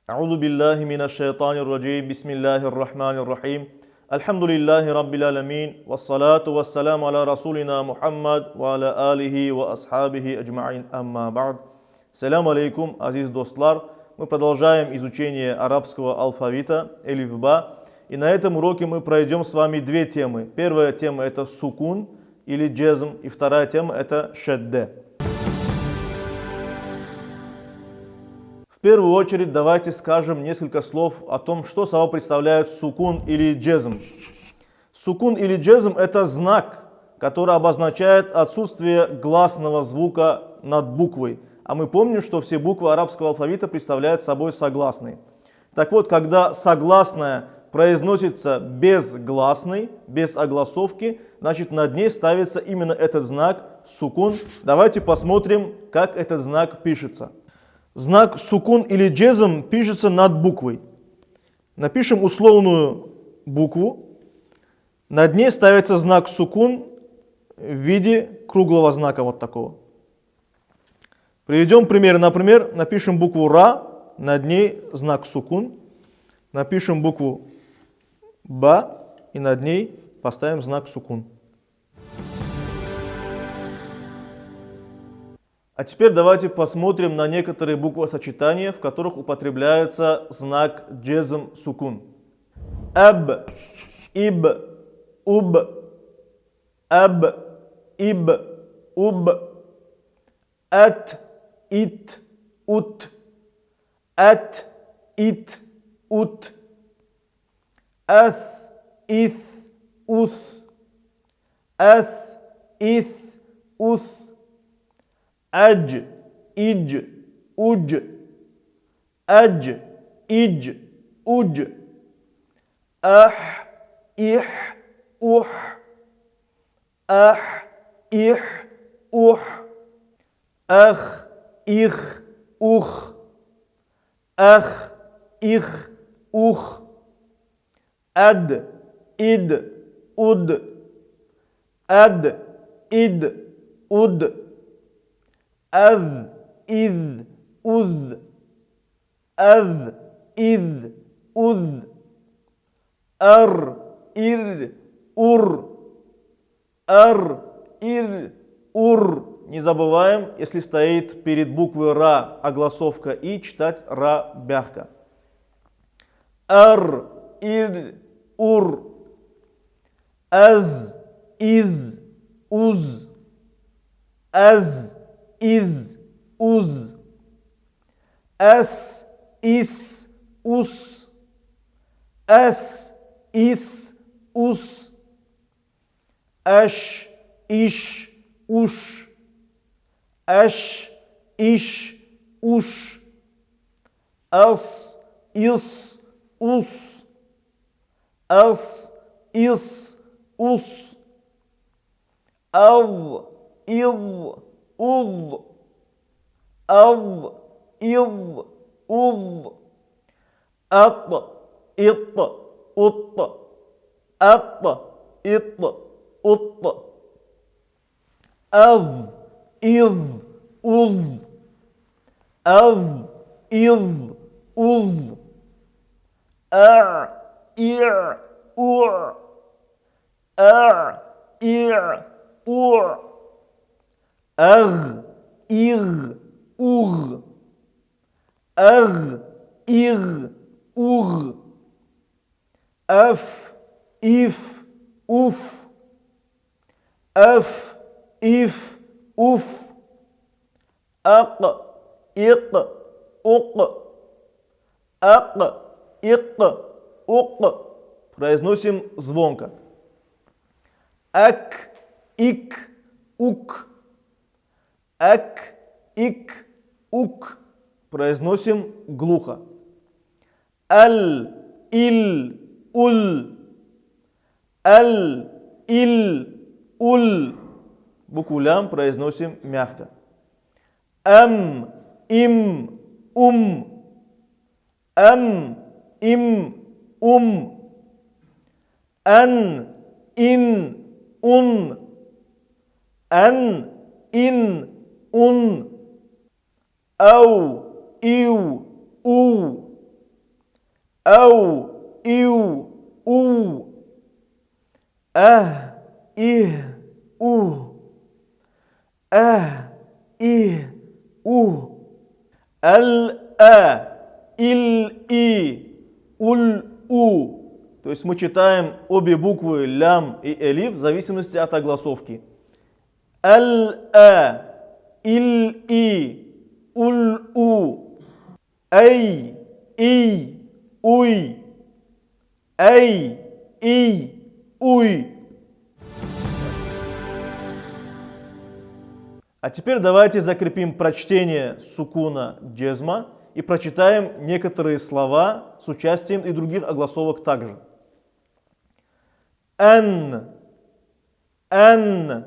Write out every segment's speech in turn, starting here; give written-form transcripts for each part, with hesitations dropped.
أعوذ بالله من الشيطان الرجيم بسم الله الرحمن الرحيم الحمد لله رب العالمين والصلاة والسلام على رسولنا محمد وعلى آله وأصحابه أجمعين أما بعد. Салям алейкум, азиз достлар. Мы продолжаем изучение арабского алфавита, элифба. И на этом уроке мы пройдем с вами две темы. Первая тема это сукун или джезм, и вторая тема это шадде. В первую очередь давайте скажем несколько слов о том, что собой представляет сукун или джезм. Сукун или джезм это знак, который обозначает отсутствие гласного звука над буквой. А мы помним, что все буквы арабского алфавита представляют собой согласные. Так вот, когда согласная произносится без гласной, без огласовки, значит над ней ставится именно этот знак сукун. Давайте посмотрим, как этот знак пишется. Знак сукун или джезм пишется над буквой. Напишем условную букву. Над ней ставится знак сукун в виде круглого знака вот такого. Приведем пример. Например, напишем букву Ра, над ней знак сукун. Напишем букву Ба и над ней поставим знак сукун. А теперь давайте посмотрим на некоторые буквосочетания, в которых употребляется знак джезм сукун. Аб, иб, уб, аб, иб, уб, ат, ит, ут, ат, ит, ут, ас, ис, ус, ас, ис, ус, Адж, идж, удж, адж, идж, удж, ах, их, ух, ах, их, ух, ах, их, ух, ах, их, ух, ад, ид, уд, ад, ид, уд, أذ إذ أذ أذ إذ أذ أر إر أر أر إر أр. Не забываем, если стоит перед буквой Ра огласовка И, читать Ра мягко. Ар Ир Ур Аз Из Уз Аз Из, уз, ас, ис, ус, ас, ис, ус, аш, иш, уш, аш, иш, уш, ас, ис, ус, ас, ис, ус, ав, ив, уз, ав, ив, уз, ат, ит, ут, ат, ит, ут, ав, из, уз, ав, из, уз, ир, ур, ир, ур, Аг, иг, уг, аг, иг, уг, аф, иф, уф, аф, иф, уф, ак, ик, ук, ак, ик, ук. Произносим звонко. Ак, ик, ук. Ак, ик, ук. Произносим глухо. Аль, иль, уль. Аль, иль, уль. Букву лям произносим мягко. Ам, им, Ам, им, Ан, ин, Ан, ин, Ау, иу, у, ау, иу, у, и, у, и, у, ил, и, у. То есть мы читаем обе буквы лям и элиф в зависимости от огласовки. Ил, и, у, эй, и, уй, эй, и, уй. А теперь давайте закрепим прочтение сукуна джезма и прочитаем некоторые слова с участием и других огласовок также. Ан, лан,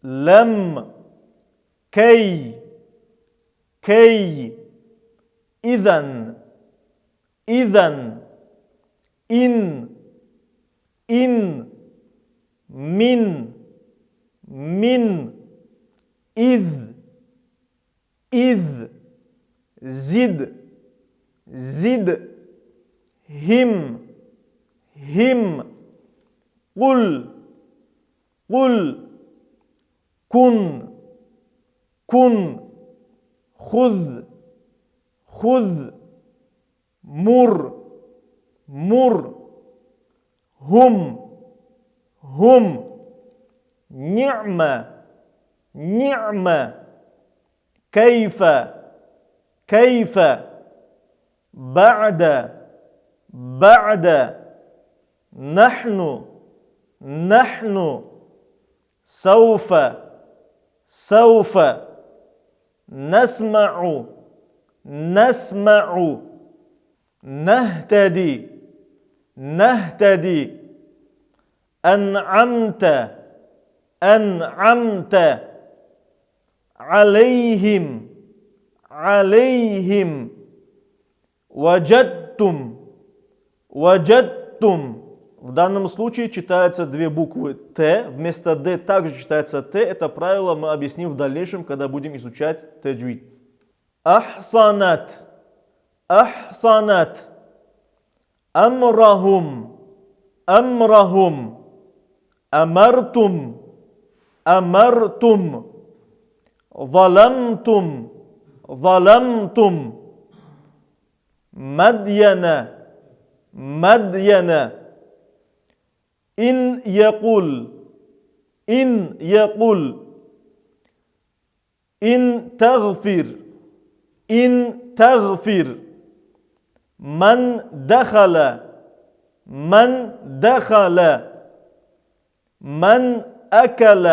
лам, кей, идан, ин, мин, из, зид, хим, кул, кун, хуз, мур, хум, ни'ма, كيف بعد نحن سوف نسمع نهتدي أنعمت عليهم وجدتم. В данном случае читаются две буквы Т, вместо Д также читается Т. Это правило мы объясним в дальнейшем, когда будем изучать таджвид. Ахсанат, амрахум, амартум, ظلمتم, مدينة, إن يقول, إن تغفر, من دخل, من أكل,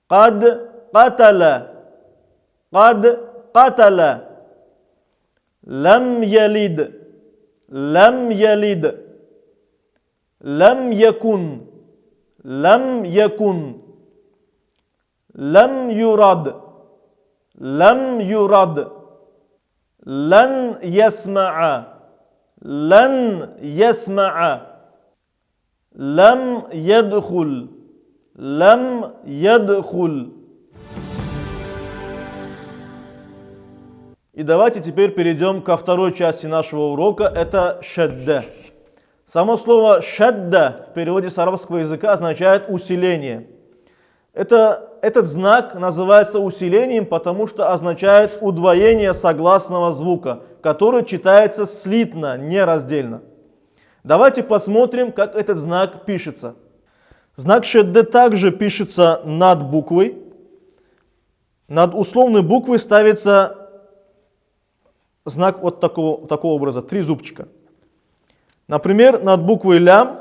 قد قتل, لم يلد, لم يكن, لم يرد, لن يسمع, لم يدخل. И давайте теперь перейдем ко второй части нашего урока, это шадда. Само слово шадда в переводе с арабского языка означает усиление. Этот знак называется усилением, потому что означает удвоение согласного звука, который читается слитно, нераздельно. Давайте посмотрим, как этот знак пишется. Знак шадда также пишется над буквой. Над условной буквой ставится знак вот такого образа, 3 зубчика. Например, над буквой лям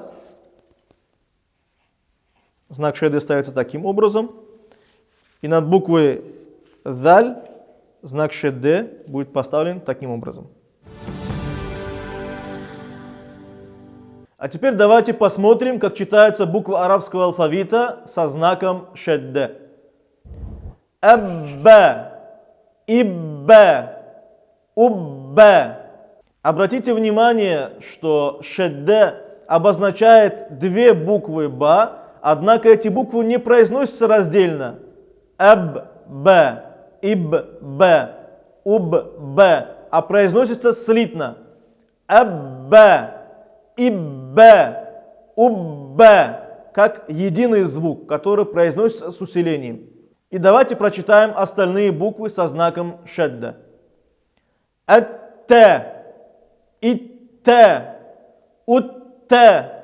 знак шадда ставится таким образом. И над буквой заль знак шадда будет поставлен таким образом. А теперь давайте посмотрим, как читается буква арабского алфавита со знаком шадда. Абба, ибба, убба. Обратите внимание, что шадда обозначает две буквы ба, Однако эти буквы не произносятся раздельно. Б, иб, уб, а произносятся слитно. Б, иб, уб, как единый звук, который произносится с усилением. И давайте прочитаем остальные буквы со знаком шадда. Ат-та, ит-та, ут-та,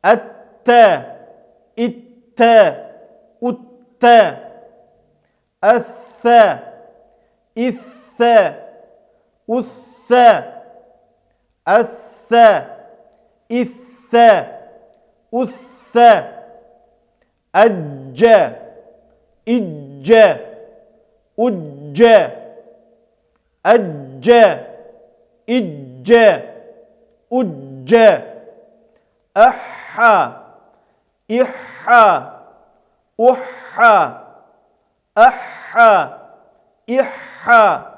ат-та, ит-та, ут-та, ат-та, ит-та, ут-та, ат-та, ит-та, ут-та, аджа, иджа, уджа, аджа, иджа, уджа, ахха, ихха, ухха, ахха, ихха,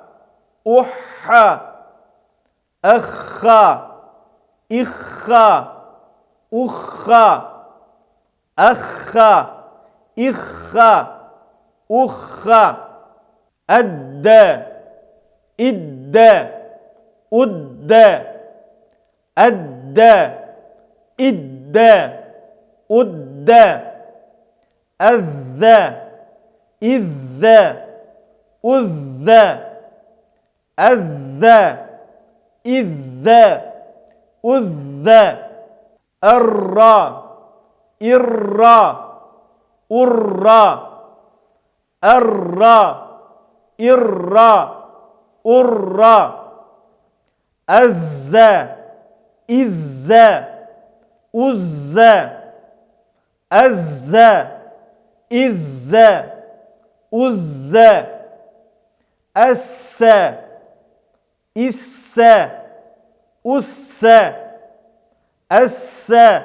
ухха, ахха, ихха, ухха, ахха, ихха, ухха, адда, идда, удда, адда, идда, удда, азда, изда, узда, азда, изда, узда, арра, ирра, урра, арра, ирра, урра, азза, изза, узза, азза, изза, узза, асса, исса, усса, асса,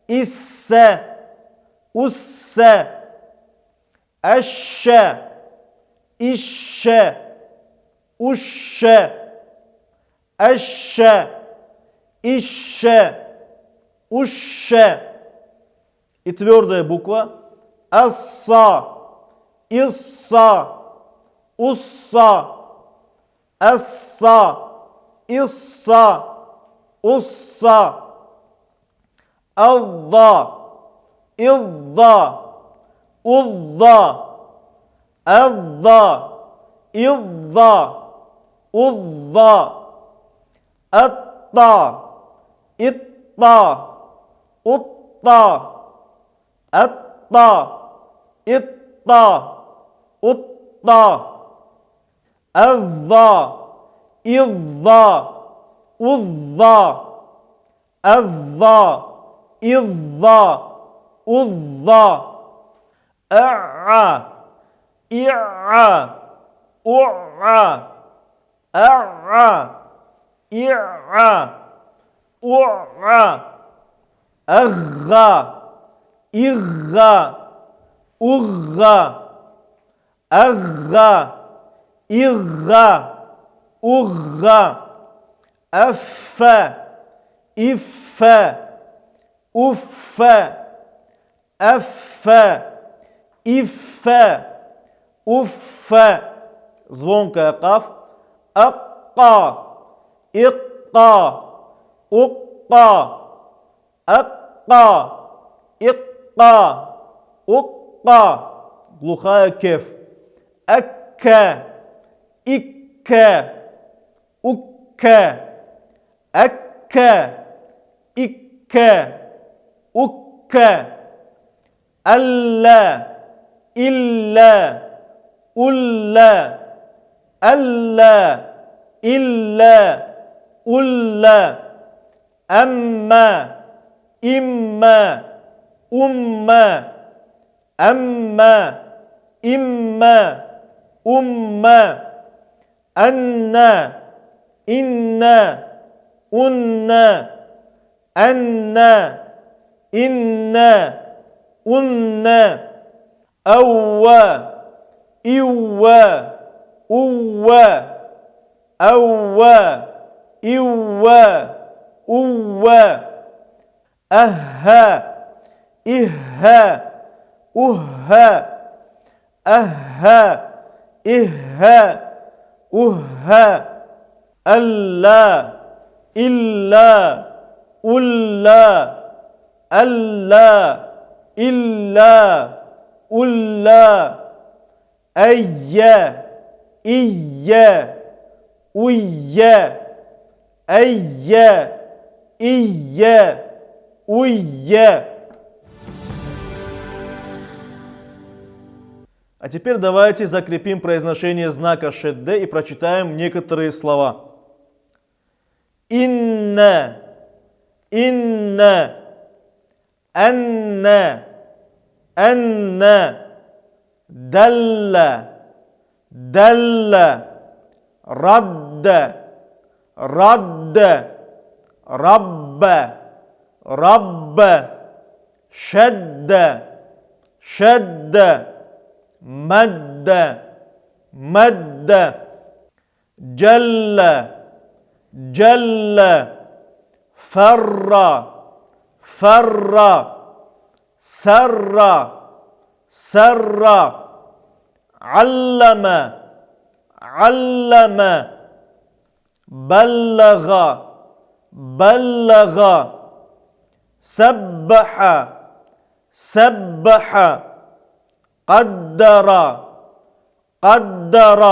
исса, усса, ашша, ища, уща, ашша, ища, уща. И твердая буква асса, исса, усса, асса, исса, усса, алла, илла, улла, алла, илла, улла, атта, итта, утта, атта, итта, утта, азза, изза, узза, азза, изза, узза, а'а, и'а, у'а, а'а, и'а, у'а, агга, игга, угга, агга, игга, угга, аффа, иффа, уффа, аффа, иффа, уффа. Звонкая каф. Акка, икка, укка, акка, икка, укка. Глухая кеф. Акка, икка, укка, акка, икка, укка. Алла, илла, улла, алла, илла, улла, амма, имма, умма, амма, имма, умма, анна, инна, унна, анна, инна, унна, ауа, иуа, уа, ауа, иуа, уа, аха, إها أها أها إها أها ألا إلا ألا ألا إلا ألا أيا إيا أيا أيا إيا أيا. А теперь давайте закрепим произношение знака шедде и прочитаем некоторые слова. Инна, инна, анна, анна, далла, далла, радда, радда, рабба, рабба, шадда, шадда, مد مد جل جل فر فر سر سر علم علم بلغ بلغ سبح سبح قدر قدر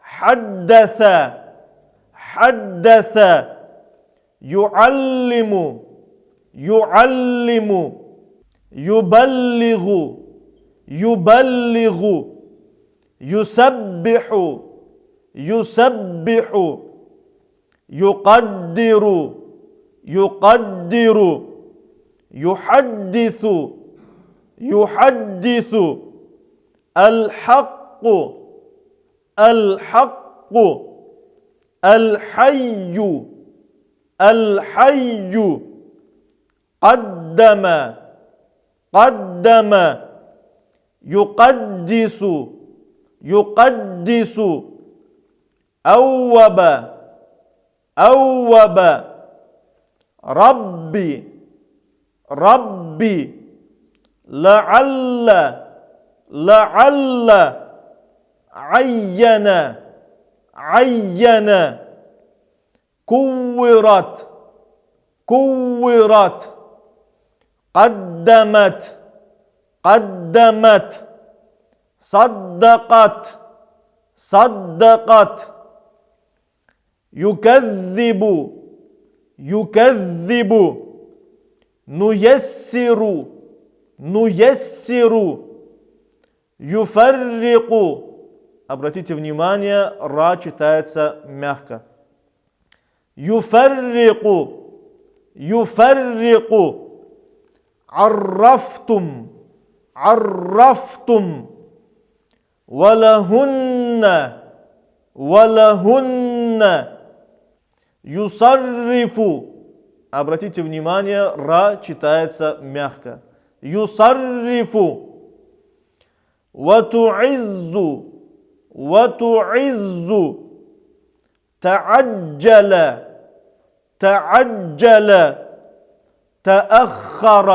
حدث حدث يعلم يعلم يبلغ يبلغ يسبح يسبح يقدر يقدر يحدث يحدث الحق الحق الحي الحي قدم قدم يقدس يقدس أوب أوب ربي ربي لعل لعل عين عين كورت كورت قدمت قدمت صدقت صدقت يكذب يكذب نيسر نيسر يفرق. Обратите внимание, ра читается мягко. يفرق يفرق عرفتم عرفتم ولهن ولهن يصرف. Обратите внимание, ра читается мягко. يصرف وتعز وتعز تعجل تعجل تأخر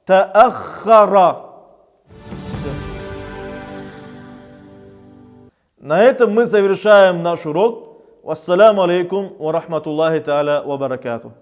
تأخر. На этом мы завершаем наш урок. Вассаляму алейкум ва рахматуллахи та'аля ва баракатух.